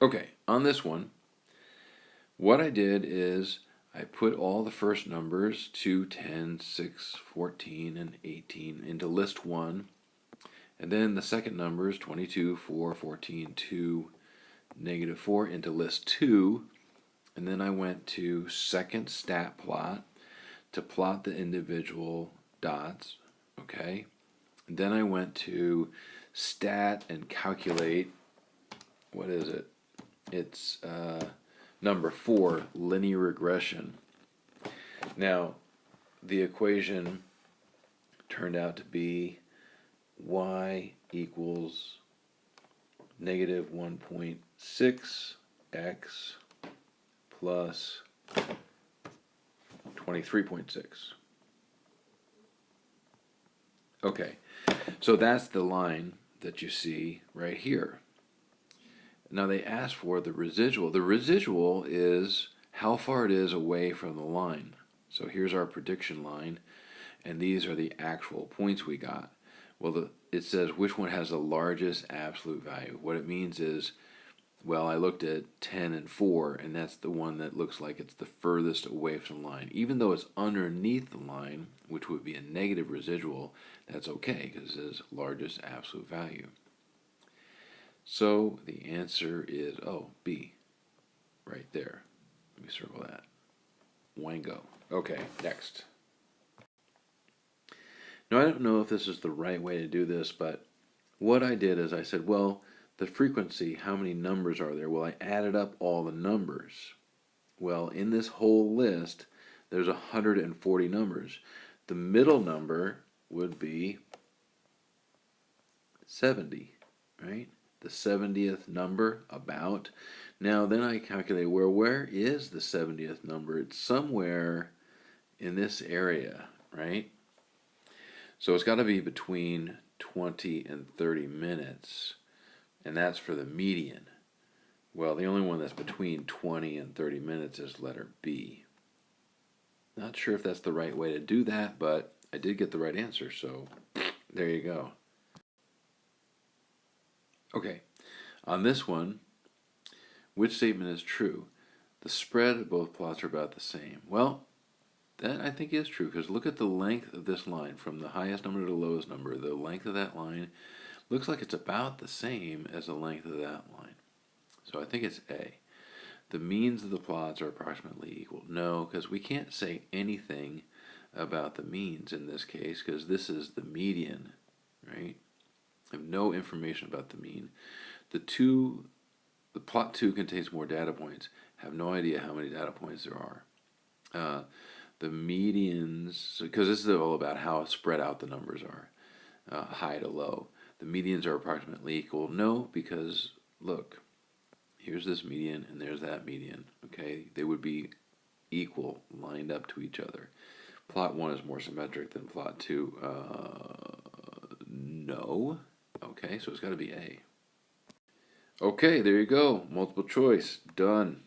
Okay, on this one, what I did is I put all the first numbers 2, 10, 6, 14, and 18 into list 1, and then the second numbers 22, 4, 14, 2, -4 into list 2, and then I went to second stat plot to plot the individual dots, okay? And then I went to stat and calculate, what is it? It's number 4, linear regression. Now, the equation turned out to be y equals -1.6x plus 23.6. Okay, so that's the line that you see right here. Now they asked for the residual. The residual is how far it is away from the line. So here's our prediction line, and these are the actual points we got. Well, it says which one has the largest absolute value. What it means is, well, I looked at 10 and 4, and that's the one that looks like it's the furthest away from the line. Even though it's underneath the line, which would be a negative residual, that's okay because it says largest absolute value. So the answer is, B, right there. Let me circle that. Wango. Okay, next. Now, I don't know if this is the right way to do this, but what I did is I said, well, the frequency, how many numbers are there? Well, I added up all the numbers. Well, in this whole list, there's 140 numbers. The middle number would be 70, right? The 70th number, about. Now, then I calculate, where is the 70th number? It's somewhere in this area, right? So it's got to be between 20 and 30 minutes, and that's for the median. Well, the only one that's between 20 and 30 minutes is letter B. Not sure if that's the right way to do that, but I did get the right answer, so there you go. Okay, on this one, which statement is true? The spread of both plots are about the same. Well, that I think is true, because look at the length of this line from the highest number to the lowest number. The length of that line looks like it's about the same as the length of that line. So I think it's A. The means of the plots are approximately equal. No, because we can't say anything about the means in this case, because this is the median, right? I have no information about the mean. The plot 2 contains more data points. Have no idea how many data points there are. The medians, because this is all about how spread out the numbers are, high to low. The medians are approximately equal. No, because look, here's this median and there's that median. Okay, they would be equal, lined up to each other. Plot 1 is more symmetric than plot 2. No. Okay, so it's got to be A. Okay, there you go. Multiple choice. Done.